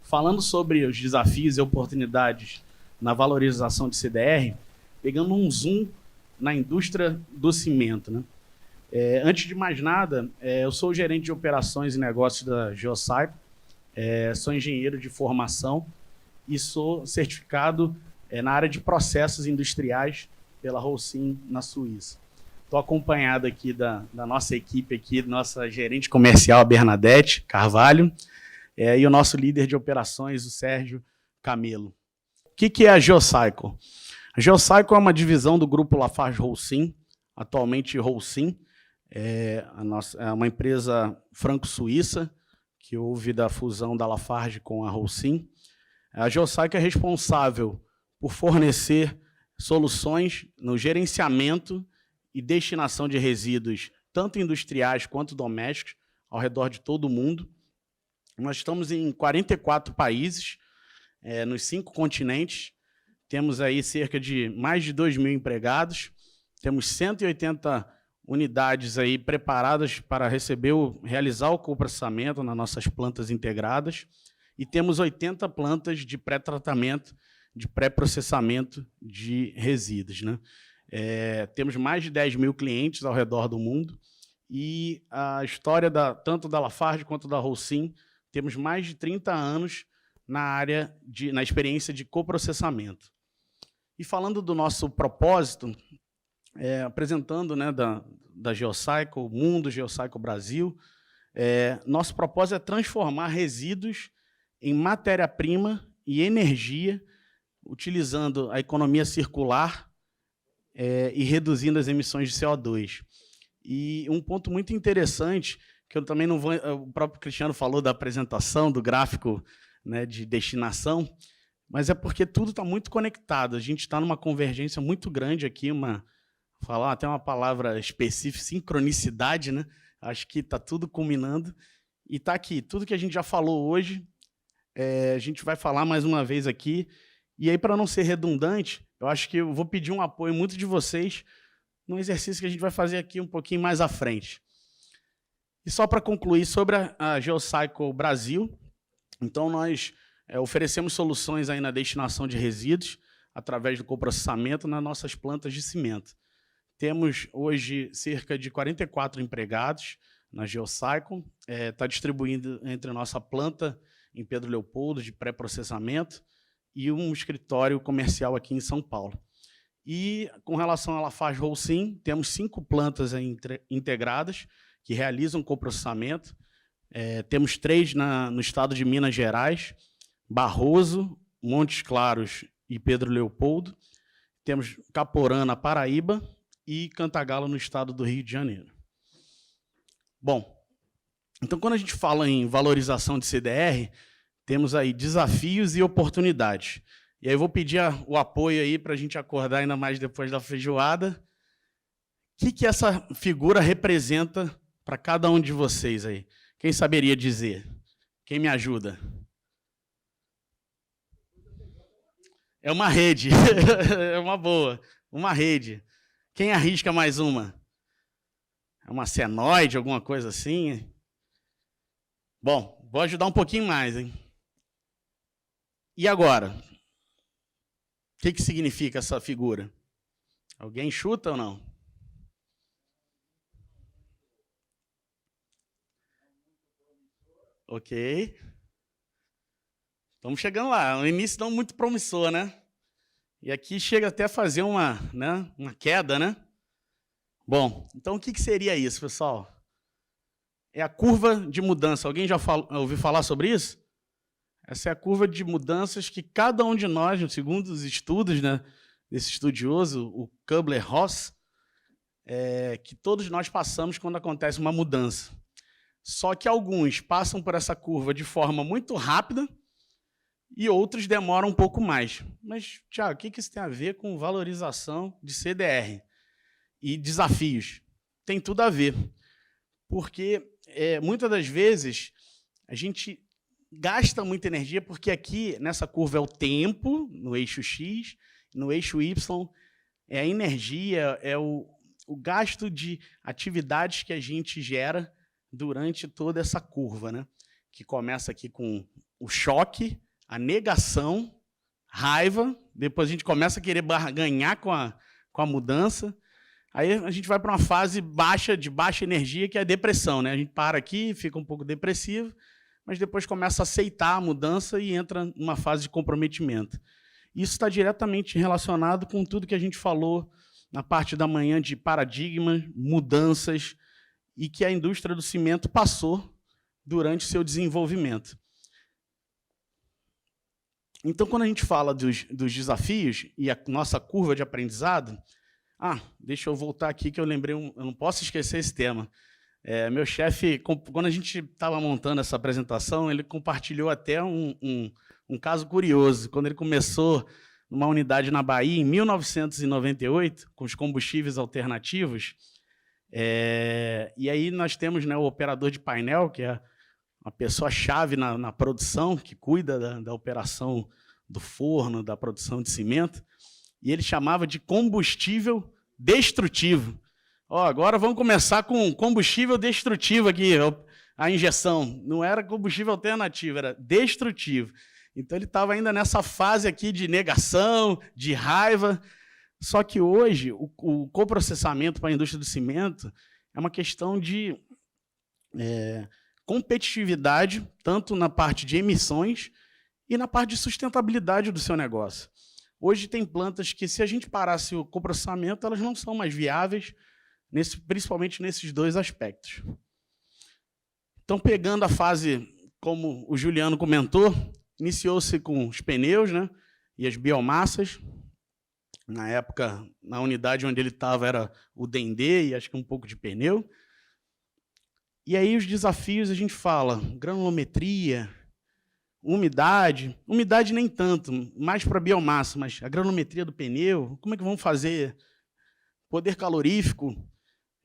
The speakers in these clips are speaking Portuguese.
falando sobre os desafios e oportunidades na valorização de CDR, pegando um zoom na indústria do cimento, né? Antes de mais nada, eu sou o gerente de operações e negócios da Geocycle, sou engenheiro de formação e sou certificado na área de processos industriais pela Holcim, na Suíça. Estou acompanhado aqui da nossa equipe, aqui, nossa gerente comercial, a Bernadette Carvalho, e o nosso líder de operações, o Sérgio Camelo. O que é a Geocycle? A Geocycle é uma divisão do grupo Lafarge-Holcim, atualmente Holcim, é uma empresa franco-suíça, que houve da fusão da Lafarge com a Holcim. A Geocycle é responsável por fornecer soluções no gerenciamento e destinação de resíduos, tanto industriais quanto domésticos, ao redor de todo o mundo. Nós estamos em 44 países, nos 5 continentes. Temos aí cerca de mais de 2.000 empregados. Temos 180 unidades aí preparadas para realizar o coprocessamento nas nossas plantas integradas. E temos 80 plantas de pré-tratamento, de pré-processamento de resíduos, né? Temos mais de 10.000 clientes ao redor do mundo e a história tanto da Lafarge quanto da Holcim, temos mais de 30 anos na experiência de coprocessamento. E falando do nosso propósito, apresentando, né, da Geocycle, Mundo Geocycle Brasil, nosso propósito é transformar resíduos em matéria-prima e energia, utilizando a economia circular e reduzindo as emissões de CO2. E um ponto muito interessante, que eu também não vou... O próprio Cristiano falou da apresentação, do gráfico, né, de destinação, mas é porque tudo está muito conectado. A gente está numa convergência muito grande aqui, falar até uma palavra específica, sincronicidade, né? Acho que está tudo culminando. E está aqui, tudo que a gente já falou hoje, a gente vai falar mais uma vez aqui. E aí, para não ser redundante, eu acho que eu vou pedir um apoio muito de vocês num exercício que a gente vai fazer aqui um pouquinho mais à frente. E só para concluir, sobre a Geocycle Brasil, então nós oferecemos soluções aí na destinação de resíduos através do coprocessamento nas nossas plantas de cimento. Temos hoje cerca de 44 empregados na Geocycle, está distribuindo entre a nossa planta em Pedro Leopoldo de pré-processamento e um escritório comercial aqui em São Paulo. E, com relação à Lafarge-Holcim, temos 5 plantas integradas que realizam coprocessamento. Temos 3 no estado de Minas Gerais, Barroso, Montes Claros e Pedro Leopoldo. Temos Caporã, na Paraíba, e Cantagalo, no estado do Rio de Janeiro. Bom, então, quando a gente fala em valorização de CDR, temos aí desafios e oportunidades. E aí eu vou pedir o apoio aí para a gente acordar ainda mais depois da feijoada. O que essa figura representa para cada um de vocês aí? Quem saberia dizer? Quem me ajuda? É uma rede. É uma boa. Uma rede. Quem arrisca mais uma? É uma senoide, alguma coisa assim? Bom, vou ajudar um pouquinho mais, hein? E agora? O que significa essa figura? Alguém chuta ou não? Ok. Estamos chegando lá. O início não muito promissor, né? E aqui chega até a fazer uma queda, né? Bom, então o que seria isso, pessoal? É a curva de mudança. Alguém já ouviu falar sobre isso? Essa é a curva de mudanças que cada um de nós, segundo os estudos, né, desse estudioso, o Kubler-Ross, que todos nós passamos quando acontece uma mudança. Só que alguns passam por essa curva de forma muito rápida e outros demoram um pouco mais. Mas, Thiago, o que isso tem a ver com valorização de CDR e desafios? Tem tudo a ver, porque muitas das vezes a gente gasta muita energia, porque aqui nessa curva é o tempo, no eixo X, no eixo Y, é a energia, é o gasto de atividades que a gente gera durante toda essa curva, né? Que começa aqui com o choque, a negação, raiva, depois a gente começa a querer ganhar com a mudança, aí a gente vai para uma fase de baixa energia, que é a depressão, né? A gente para aqui, fica um pouco depressivo, mas depois começa a aceitar a mudança e entra numa fase de comprometimento. Isso está diretamente relacionado com tudo que a gente falou na parte da manhã de paradigmas, mudanças, e que a indústria do cimento passou durante seu desenvolvimento. Então, quando a gente fala dos desafios e a nossa curva de aprendizado, deixa eu voltar aqui que eu lembrei, eu não posso esquecer esse tema. Meu chefe, quando a gente estava montando essa apresentação, ele compartilhou até um caso curioso. Quando ele começou numa unidade na Bahia, em 1998, com os combustíveis alternativos, e aí nós temos, né, o operador de painel, que é uma pessoa-chave na produção, que cuida da operação do forno, da produção de cimento, e ele chamava de combustível destrutivo. Agora vamos começar com combustível destrutivo aqui, a injeção. Não era combustível alternativo, era destrutivo. Então ele estava ainda nessa fase aqui de negação, de raiva. Só que hoje o coprocessamento para a indústria do cimento é uma questão de competitividade, tanto na parte de emissões e na parte de sustentabilidade do seu negócio. Hoje tem plantas que, se a gente parasse o coprocessamento, elas não são mais viáveis, principalmente nesses dois aspectos. Então, pegando a fase, como o Juliano comentou, iniciou-se com os pneus, né, e as biomassas. Na época, na unidade onde ele estava, era o Dendê e acho que um pouco de pneu. E aí os desafios, a gente fala, granulometria, umidade nem tanto, mais para biomassa, mas a granulometria do pneu, como é que vamos fazer? Poder calorífico,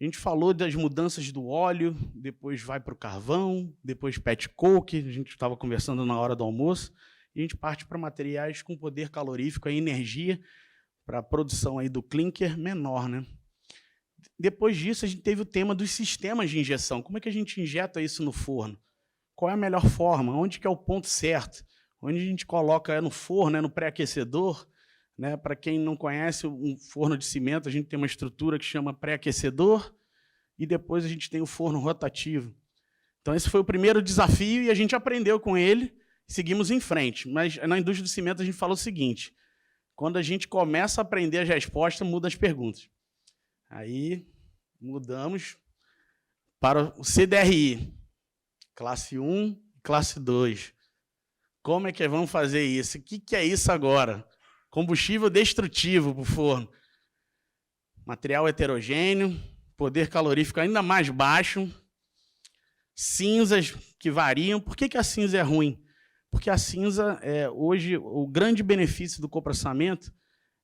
a gente falou das mudanças do óleo, depois vai para o carvão, depois pet coke, a gente estava conversando na hora do almoço, e a gente parte para materiais com poder calorífico e energia para a produção aí do clinker menor, né? Depois disso, a gente teve o tema dos sistemas de injeção. Como é que a gente injeta isso no forno? Qual é a melhor forma? Onde que é o ponto certo? Onde a gente coloca no forno, no pré-aquecedor? Né? Para quem não conhece um forno de cimento, a gente tem uma estrutura que chama pré-aquecedor e depois a gente tem o forno rotativo. Então, esse foi o primeiro desafio e a gente aprendeu com ele e seguimos em frente. Mas na indústria do cimento a gente falou o seguinte: quando a gente começa a aprender as respostas, muda as perguntas. Aí mudamos para o CDRI, classe 1 e classe 2. Como é que vamos fazer isso? O que é isso agora? Combustível destrutivo para o forno. Material heterogêneo, poder calorífico ainda mais baixo, cinzas que variam. Por que a cinza é ruim? Porque a cinza, hoje, o grande benefício do coprocessamento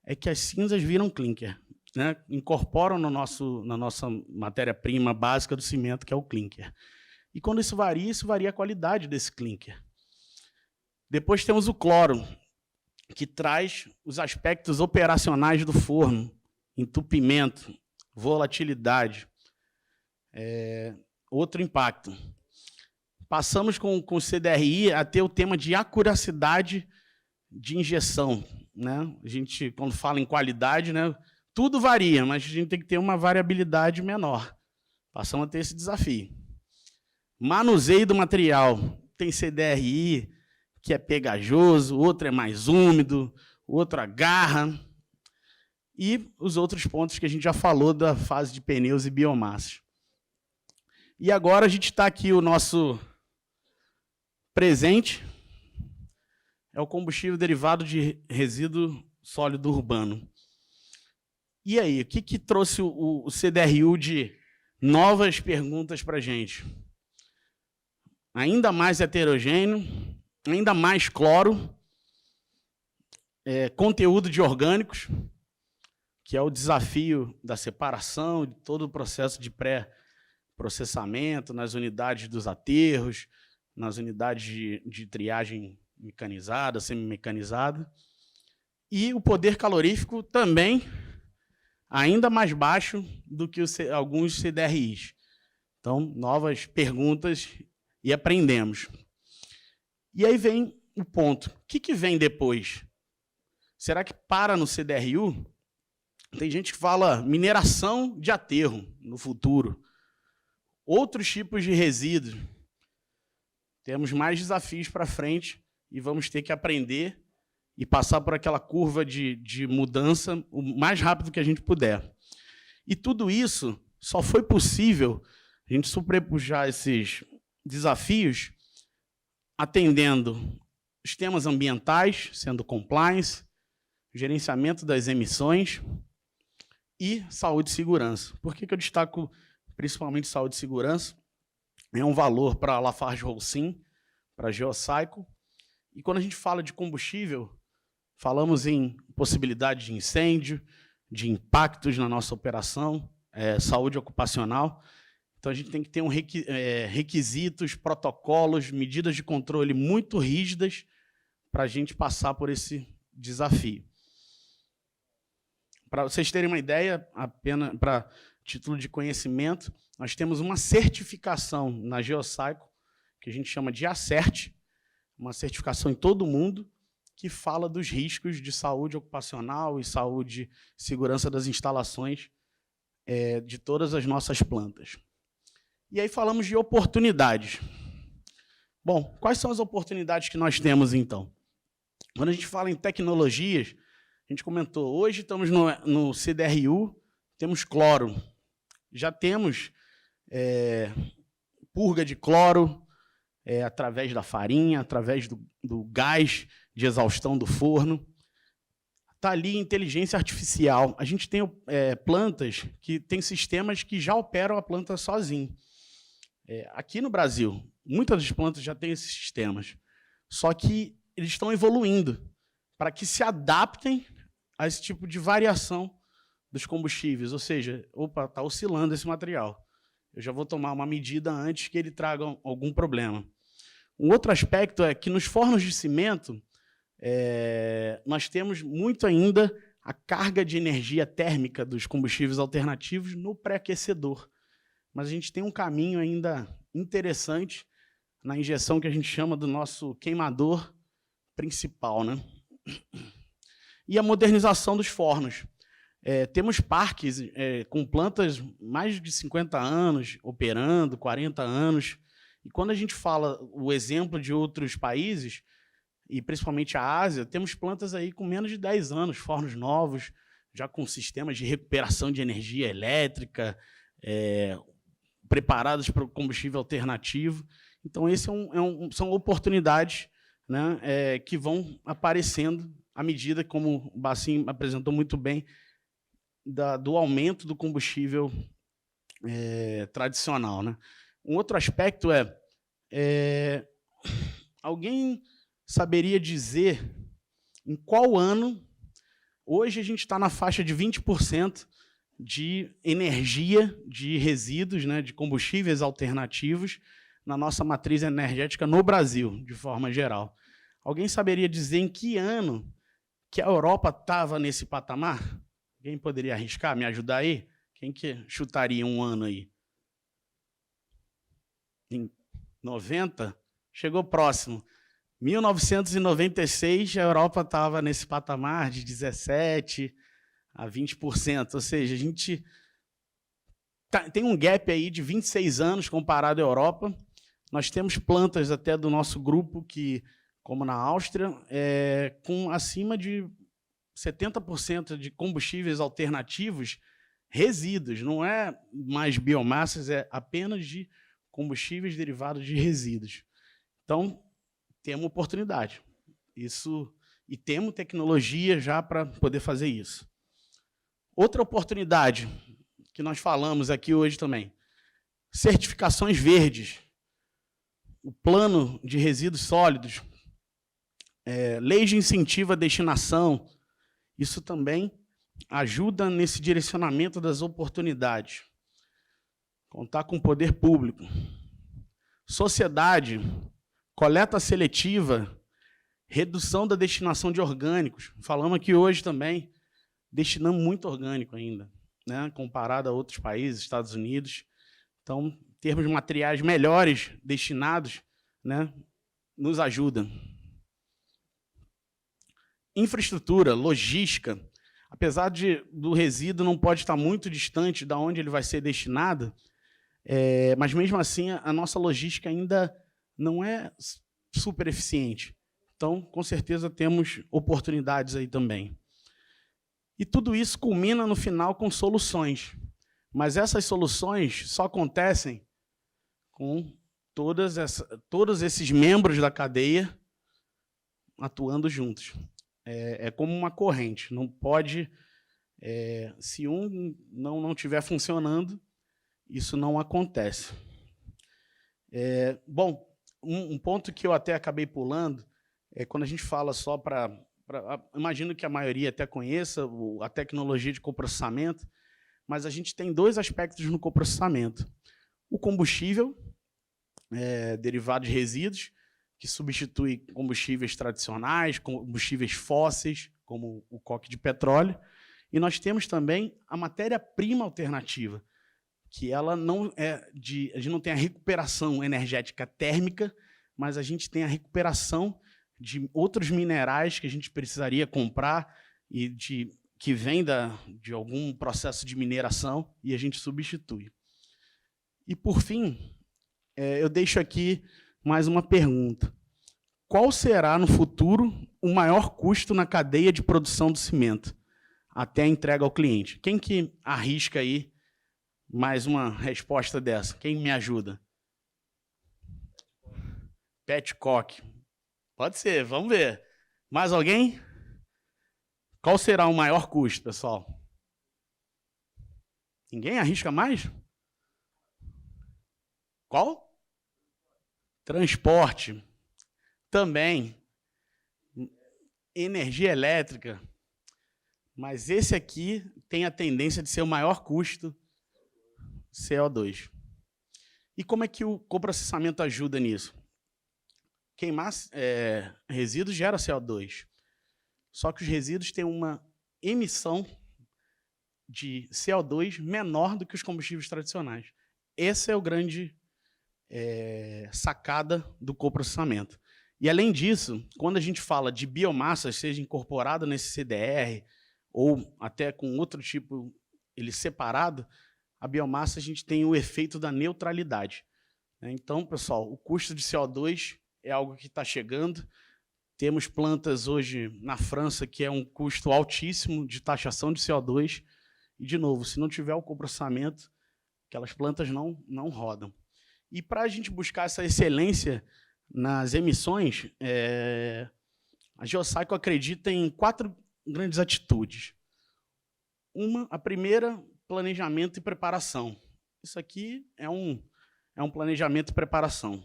é que as cinzas viram clinker. Né, incorporam na nossa matéria-prima básica do cimento, que é o clinker. E quando isso varia a qualidade desse clinker. Depois temos o cloro, que traz os aspectos operacionais do forno, entupimento, volatilidade, outro impacto. Passamos com o CDRI a ter o tema de acuracidade de injeção. Né? A gente, quando fala em qualidade, né, tudo varia, mas a gente tem que ter uma variabilidade menor. Passamos a ter esse desafio. Manuseio do material. Tem CDRI, que é pegajoso, outro é mais úmido, outro agarra. E os outros pontos que a gente já falou da fase de pneus e biomassas. E agora a gente está aqui, o nosso presente é o combustível derivado de resíduo sólido urbano. E aí, o que trouxe o CDRU de novas perguntas para a gente? Ainda mais heterogêneo, ainda mais cloro, conteúdo de orgânicos, que é o desafio da separação, de todo o processo de pré-processamento, nas unidades dos aterros, nas unidades de triagem mecanizada, semi-mecanizada. E o poder calorífico também ainda mais baixo do que alguns CDRIs. Então, novas perguntas e aprendemos. E aí vem o ponto. O que vem depois? Será que para no CDRU? Tem gente que fala mineração de aterro no futuro. Outros tipos de resíduos. Temos mais desafios para frente e vamos ter que aprender e passar por aquela curva de mudança o mais rápido que a gente puder. E tudo isso só foi possível a gente sobrepujar esses desafios atendendo os temas ambientais, sendo compliance, gerenciamento das emissões e saúde e segurança. Por que eu destaco principalmente saúde e segurança? É um valor para a LafargeHolcim, para a Geocycle. E quando a gente fala de combustível, falamos em possibilidade de incêndio, de impactos na nossa operação, saúde ocupacional. Então, a gente tem que ter requisitos, protocolos, medidas de controle muito rígidas para a gente passar por esse desafio. Para vocês terem uma ideia, apenas para título de conhecimento, nós temos uma certificação na Geocycle, que a gente chama de ACERT, uma certificação em todo o mundo, que fala dos riscos de saúde ocupacional e saúde e segurança das instalações de todas as nossas plantas. E aí falamos de oportunidades. Bom, quais são as oportunidades que nós temos, então? Quando a gente fala em tecnologias, a gente comentou, hoje estamos no CDRU, temos cloro. Já temos purga de cloro através da farinha, através do gás de exaustão do forno. Está ali inteligência artificial. A gente tem plantas que têm sistemas que já operam a planta sozinho. Aqui no Brasil, muitas das plantas já têm esses sistemas. Só que eles estão evoluindo para que se adaptem a esse tipo de variação dos combustíveis. Ou seja, opa, está oscilando esse material. Eu já vou tomar uma medida antes que ele traga algum problema. Um outro aspecto é que nos fornos de cimento, nós temos muito ainda a carga de energia térmica dos combustíveis alternativos no pré-aquecedor. Mas a gente tem um caminho ainda interessante na injeção que a gente chama do nosso queimador principal, né? E a modernização dos fornos. Temos parques com plantas mais de 50 anos, operando, 40 anos. E quando a gente fala o exemplo de outros países, e principalmente a Ásia, temos plantas aí com menos de 10 anos, fornos novos, já com sistemas de recuperação de energia elétrica, preparados para o combustível alternativo. Então, esse são oportunidades, né, que vão aparecendo à medida, como o Bacim apresentou muito bem, do aumento do combustível tradicional, né? Um outro aspecto alguém saberia dizer em qual ano, hoje a gente está na faixa de 20% de energia de resíduos, né, de combustíveis alternativos na nossa matriz energética no Brasil, de forma geral. Alguém saberia dizer em que ano que a Europa estava nesse patamar? Alguém poderia arriscar, me ajudar aí? Quem que chutaria um ano aí? Em 90? Chegou próximo. 1996, a Europa estava nesse patamar de 17% a 20%. Ou seja, a gente tem um gap aí de 26 anos comparado à Europa. Nós temos plantas até do nosso grupo, que, como na Áustria, com acima de 70% de combustíveis alternativos resíduos. Não é mais biomassas, é apenas de combustíveis derivados de resíduos. Então, temos oportunidade. E temos tecnologia já para poder fazer isso. Outra oportunidade que nós falamos aqui hoje também, certificações verdes, o plano de resíduos sólidos, leis de incentivo à destinação, isso também ajuda nesse direcionamento das oportunidades. Contar com o poder público. Sociedade, coleta seletiva, redução da destinação de orgânicos. Falamos aqui hoje também, destinamos muito orgânico ainda, né, comparado a outros países, Estados Unidos. Então, termos materiais melhores destinados, né, nos ajuda. Infraestrutura, logística, apesar do resíduo não pode estar muito distante de onde ele vai ser destinado, mas mesmo assim a nossa logística ainda não é super eficiente. Então, com certeza, temos oportunidades aí também. E tudo isso culmina no final com soluções. Mas essas soluções só acontecem com todos esses membros da cadeia atuando juntos. É como uma corrente. Não pode, se um não estiver funcionando, isso não acontece. Bom, um ponto que eu até acabei pulando é quando a gente fala só para... Imagino que a maioria até conheça a tecnologia de coprocessamento, mas a gente tem dois aspectos no coprocessamento. O combustível, derivado de resíduos, que substitui combustíveis tradicionais, combustíveis fósseis, como o coque de petróleo. E nós temos também a matéria-prima alternativa, que ela não a gente não tem a recuperação energética térmica, mas a gente tem a recuperação de outros minerais que a gente precisaria comprar e que vem de algum processo de mineração e a gente substitui. E, por fim, eu deixo aqui mais uma pergunta. Qual será, no futuro, o maior custo na cadeia de produção do cimento, até a entrega ao cliente? Quem que arrisca aí mais uma resposta dessa? Quem me ajuda? Petcock. Pode ser, vamos ver. Mais alguém? Qual será o maior custo, pessoal? Ninguém arrisca mais? Qual? Transporte. Também. Energia elétrica. Mas esse aqui tem a tendência de ser o maior custo, CO2. E como é que o coprocessamento ajuda nisso? Queimar resíduos gera CO2. Só que os resíduos têm uma emissão de CO2 menor do que os combustíveis tradicionais. Essa é o grande sacada do coprocessamento. E, além disso, quando a gente fala de biomassa, seja incorporada nesse CDR ou até com outro tipo, ele separado, a biomassa a gente tem o efeito da neutralidade. Então, pessoal, o custo de CO2 é algo que está chegando. Temos plantas hoje na França que é um custo altíssimo de taxação de CO2. E, de novo, se não tiver o coprocessamento, aquelas plantas não rodam. E para a gente buscar essa excelência nas emissões, a Geocycle acredita em 4 grandes atitudes. A primeira, planejamento e preparação. Isso aqui é um planejamento e preparação.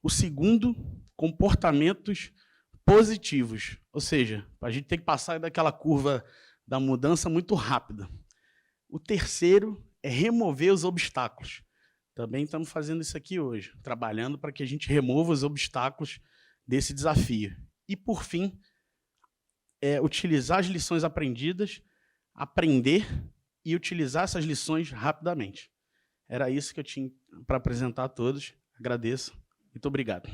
O segundo, comportamentos positivos, ou seja, a gente tem que passar daquela curva da mudança muito rápida. O terceiro é remover os obstáculos. Também estamos fazendo isso aqui hoje, trabalhando para que a gente remova os obstáculos desse desafio. E, por fim, utilizar as lições aprendidas, aprender e utilizar essas lições rapidamente. Era isso que eu tinha para apresentar a todos. Agradeço. Muito obrigado.